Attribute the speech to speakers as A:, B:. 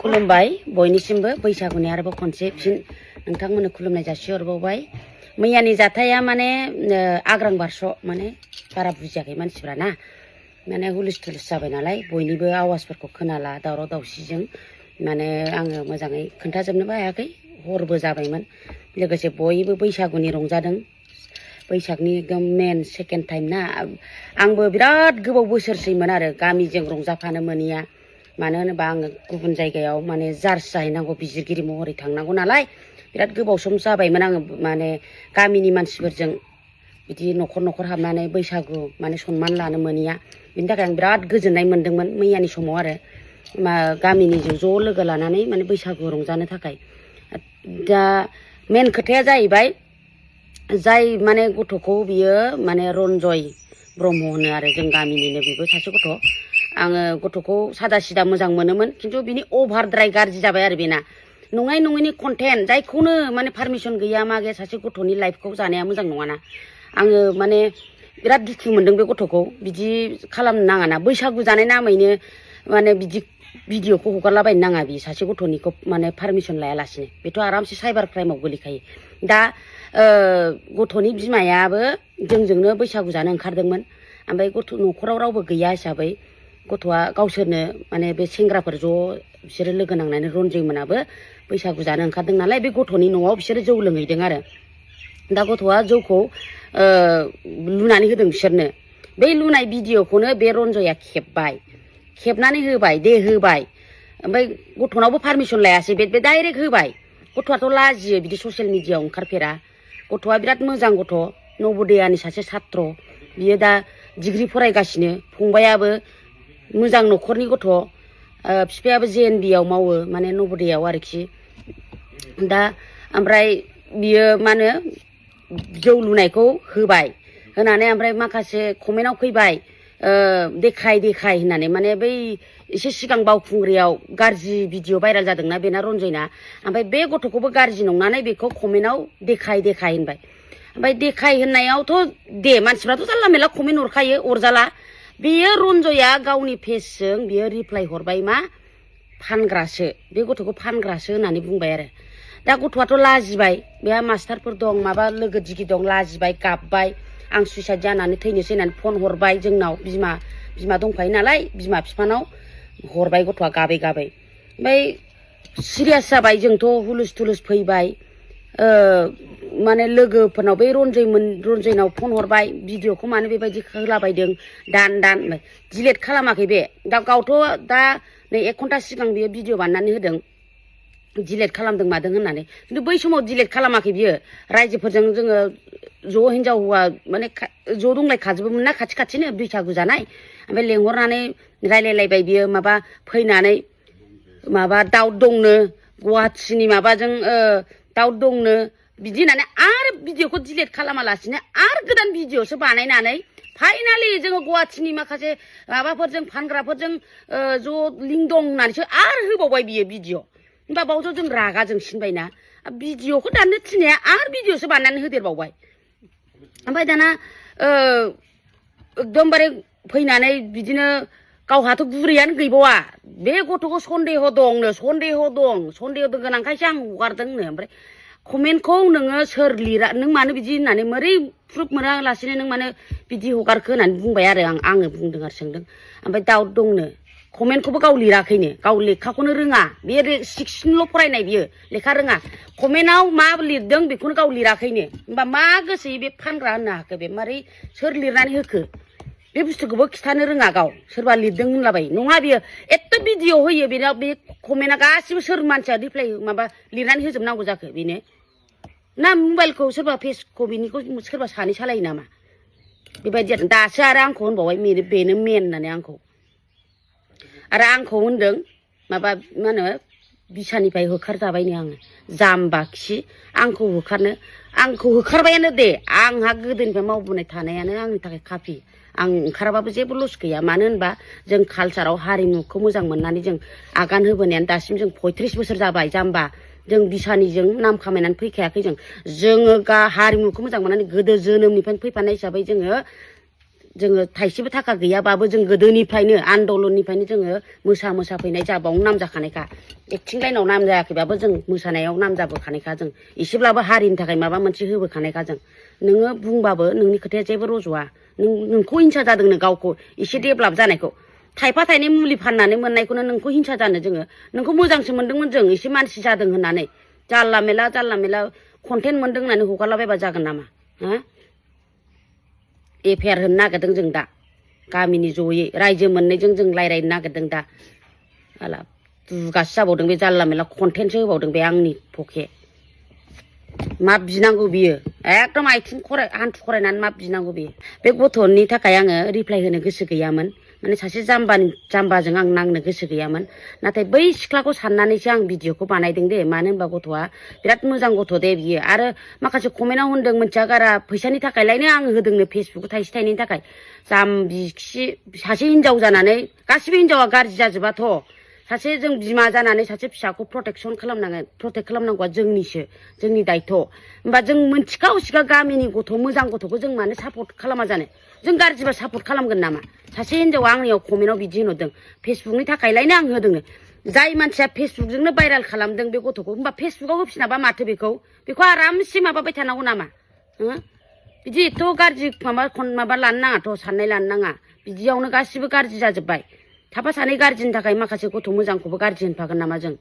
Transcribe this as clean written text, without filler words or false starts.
A: खुलुमबाय बयनिसिमबो बैसागुनि आरोबाव खनसे फिन नोंथांमोननो खुलुमनाय जासिहरबावबाय। मैयानि जाथाया माने आग्रां बारस' माने बारा बुजियाखै मानसिफ्रा ना, माने हुलुस थुलुस जाबाय नालाय बयनिबो आवाजफोरखौ खोनाला दावराव दावसिजों माने आङो मोजाङै खोन्थाजोबनोबो हायाखै, हरबो जाबायमोन। लोगोसे बयबो बैसागुनि रंजादों। बैसागनि एकदम मेन सेकेन्ड टाइम ना, आंबो बिराद गोबाव बोसोरसैमोन आरो गामिजों रंजाफानो मोनिया। मानो होनोबा आङो गुबुन जायगायाव माने जार्ज जाहैनांगौ, बिजिरगिरि महरै थांनांगौ नालाय बिराद गोबाव सम जाबायमोन आङो माने गामिनि मानसिफोरजों बिदि न'खर न'खर हाबनानै बैसागु माने सनमान लानो मोनिया। बिनि थाखाय आं बिराद गोजोननाय मोन्दोंमोन मैयानि समाव आरो गामिनिजों ज' लोगो लानानै माने बैसागु रंजानो थाखाय। दा मेन खोथाया जाहैबाय जाय माने गथ'खौ बियो माने रन्जय ब्रह्म होनो आरो जों गामिनिनो बेबो सासे गथ'। आङो गथ'खौ सादा सिदा मोजां मोनोमोन, खिन्थु बिनि अभारद्राय गाज्रि जाबाय आरो बेना। नङै नङैनि कन्टेन्ट जायखौनो माने पारमिसन गैया मा गैया सासे गथ'नि लाइफखौ जानाया मोजां नङाना। आङो माने बिराद दुखु मोनदों बे गथ'खौ, बिदि खालामनो नाङाना। बैसागु जानाय नामैनो माने बिदि भिडिअखौ हगारलाबायनो नाङा बि सासे गथ'निखौ माने पारमिसन लायालासिनो। बेथ' आरामसे साइबार क्राइमाव गोलैखायो। दा गथ'नि बिमायाबो जोंजोंनो बैसागु जानो ओंखारदोंमोन, ओमफ्राय गथ' न'खराव रावबो गैया हिसाबै गथ'आ गावसोरनो माने बे सेंग्राफोर ज' बिसोरो लोगो नांनानै रन्जय मोनाबो बैसागु जानो ओंखारदों नालाय बे गथ'नि न'आव बिसोरो जौ लोंहैदों आरो। दा गथ'आ जौखौ लुनानै होदों बिसोरनो। बै लुनाय भिडिअखौनो बे रन्जया खेबनानै होबाय, दे होबाय। ओमफ्राय गथ'नावबो पारमिसन लायासै, बे डाइरेक्ट होबाय। गथ'आथ' लाजियो, बिदि ससियेल मिडियाआव ओंखारफेरा। गथ'आ बिराद मोजां गथ', नवोदयानि सासे छात्र। बियो दा डिग्रि फरायगासिनो। फंबायाबो मोजां न'खरनि गथ', बिफायाबो JNB आव मावो, माने नवोदयाव आरोखि। दा ओमफ्राय बियो मा होनो जौ लुनायखौ होबाय, होनानै ओमफ्राय माखासे कमेन्टआव फैबाय देखाय होननानै। माने बै एसे सिगां बावखुंग्रियाव गाज्रि भिडिअ भाइराल जादोंना बेना रन्जयना, ओमफ्राय बे गथ'खौबो गाज्रि नंनानै बेखौ कमेन्टआव देखाय होनबाय। ओमफ्राय देखाय होननायावथ' दे मानसिफ्राथ' जानला मेरला कमेन्ट हरखायो, अरजाला। बेयो रन्जया गावनि पेजजों बियो रिप्लाइ हरबाय मा फानग्रासो, बे गथ'खौ फानग्रासो होननानै बुंबाय आरो। दा गथ'आथ' लाजिबाय, बेहा मास्टारफोर दं, माबा लोगो दिगि दं, लाजिबाय, गाबबाय। आं सुइसाइड जानानै थैनोसै होननानै फन हरबाय जोंनाव, बिमा दंखायो नालाय बिमा बिफानाव हरबाय गथ'आ गाबै। ओमफ्राय सिरियास जाबाय, जोंथ' हुलुस थुलुस फैबाय। माने लोगोफोरनाव बै रन्जयनाव फन हरबाय, भिडिअखौ मानो बेबायदि होलाबायदों, दान डिलेट खालामाखै बे। दा गावथ' दा नै 1 घन्टा सिगां बियो भिडिअ बानायनानै होदों डिलेट खालामदों मादों होननानै, खिन्थु बै समाव डिलेट खालामाखै बियो। रायजोफोरजों जोङो ज' हिनजाव हौवा माने ज' दंलायखाजोबोमोन ना खाथिनो बैसागु जानाय। ओमफ्राय लेंहरनानै रायलायलायबाय बियो, माबा फैनानै माबा दाउट दंनो गुवाहाटिनि माबाजों दाउट दंनो बिदि होननानै आरो भिडिअखौ डिलेट खालामालासिनो आरो गोदान भिडिअसो बानायनानै फाइनालि जोङो गुवाहाटिनि माखासे माबाफोरजों फानग्राफोरजों ज' लिंक दं होननानैसो आरो होबावबाय बियो भिडिअ। होमबा बावथ' जों रागा जोंसिनबायना, भिडिअखौ दाननो थिननाया आरो भिडिअसो बानायनानै होदेरबावबाय। ओमफ्राय दाना एकदमबारे फैनानै बिदिनो गावहाथ' गुरैयानो गैबावा, बे गथ'खौ सन्देह दं गोनांखायसो आं हगारदोंनो। ओमफ्राय कमेन्टखौ नोङो सोर लिरा, नों मानो बिदि होननानै मोरै प्रुफ मोनालासिनो नों मानो बिदि हगारखो होननानै बुंबाय आरो आङो बुंदों आरो सोंदों। ओमफ्राय दाउट दंनो, कमेन्टखौबो गाव लिराखैनो, गाव लेखाखौनो रोङा, बे 16 फरायनाय बियो, लेखा रोङा। कमेन्टआव मा लिरदों बेखौनो गाव लिराखैनो। होमबा मा गोसोयै बे फानग्रा होननो हाखो, बे मारै सोर लिरनानै होखो? बे बुस्थुखौबो खिथानो रोङा, गाव सोरबा लिरदों होनलाबाय। नङा बियो एथ' भिडिअ होयो, बेनाव बे कमेन्टआ गासिबो सोर मानसिया रिप्लाइ माबा लिरनानै होजोबनांगौ जाखो बेनो ना? मबाइलखौ सोरबा फेसखौ बेनिखौ सोरबा सानै सालायो नामा? बेबायदि आरो दासो आरो आंखौ होनबावबाय बेनो मेन होननानै आंखौ होनदों माबा मा होनो बिसानिफ्राय होखारजाबायनो आङो, जाम्बा खि। आंखौ होखारबायानो दे, आंहा गोदोनिफ्राय मावबोनाय थानायानो आंनि थाखाय काफि। आं ओंखाराबाबो जेबो लस गैया। मानो होनबा जों कालचाराव हारिमुखौ मोजां मोननानै जों आगान होबोनायानो दासिम जों 35 बोसोर जाबाय। जाम्बा जों बिसानिजों नाम खामायनानै फैखायाखै। जोङो हारिमुखौ मोजां मोननानै गोदो जोनोमनिफ्रायनो फैफानाय हिसाबै जोङो थाइसेबो थाखा गैयाबाबो जों गोदोनिफ्रायनो आन्दलननिफ्रायनो जोङो मोसा फैनाय जाबावनो नाम जाखानायखा एक्टिं लाइनाव नाम जायाखैबाबो जों मोसानायाव नाम जाबोखानायखा जों एसेब्लाबो हारिनि थाखाय माबा मोनसे होबोखानायखा जों नोङो बुंबाबो नोंनि खोथाया जेबो रज'आ नोंखौ हिंसा जादोंनो गावखौ एसे डेभेलप जानायखौ थाइफा थाइनै मुलि फाननानै मोननायखौनो नोंखौ हिंसा जानो जोङो नोंखौ मोजांसो मोनदोंमोन जों एसे मानसि जादों होननानै जारला मेला कन्टेन्ट मोनदों होननानै हगारलाबायबा जागोन नामा हा एफआइआर होनो नागिरदों जों दा गामिनि जयै रायजो मोननैजों जों रायज्लायनो नागिरदों दा आला दुगासो जाबावदों बे जारला मेला कन्टेन्टसो होबावदों बे आंनि पके मा बिनांगौ बियो एकदम आथिं हान्थु खरायनानै मा बिनांगौ बियो बे गथ'नि थाखाय आङो रिप्लाय होनो गोसो गैयामोन माने सासे जाम्बाजों आं नांनो गोसो गैयामोन नाथाय बै सिख्लाखौ साननानैसो आं भिडिअखौ बानायदों दे मानो होनबा गथ'आ बिराद मोजां गथ' दे बियो आरो माखासे कमेन्टआव होनदों मोनथिया गारा फैसानि थाखायलायनो आं होदोंनो फेसबुक थाइसे थाइनैनि थाखाय जाम्बि खि सासे हिनजाव जानानै गासिबो हिनजावा गाज्रि जाजोबाथ' सासे जों बिमा जानानै सासे फिसाखौ प्रटेक्ट खालामनांगौआ जोंनि दायथ' होमबा जों मोनथिखा उसिखा गामिनि गथ' मोजां गथ'खौ जों मानो सापर्ट खालामा जानो जों गाज्रिबा सापर्ट खालामगोन नामा सासे हिनजावा आंनियाव कमेन्टआव बिदि होनहरदों फेसबुकनि थाखायलायनो आं होदोंनो जाय मानसिया फेसबुकजोंनो भाइराल खालामदों बे गथ'खौ होमबा फेसबुकाव होफिनाबा माथो बेखौ आरामसे माबाबाय थानांगौ नामा बिदि एथ' गाज्रि माबा लानो नाङाथ' साननाय लानो नाङा बिदियावनो गासिबो गाज्रि जाजोब्बाय साफा सानै गाज्रिनि थाखाय माखासे गथ' मोजांखौबो गाज्रि होनफागोन नामा जों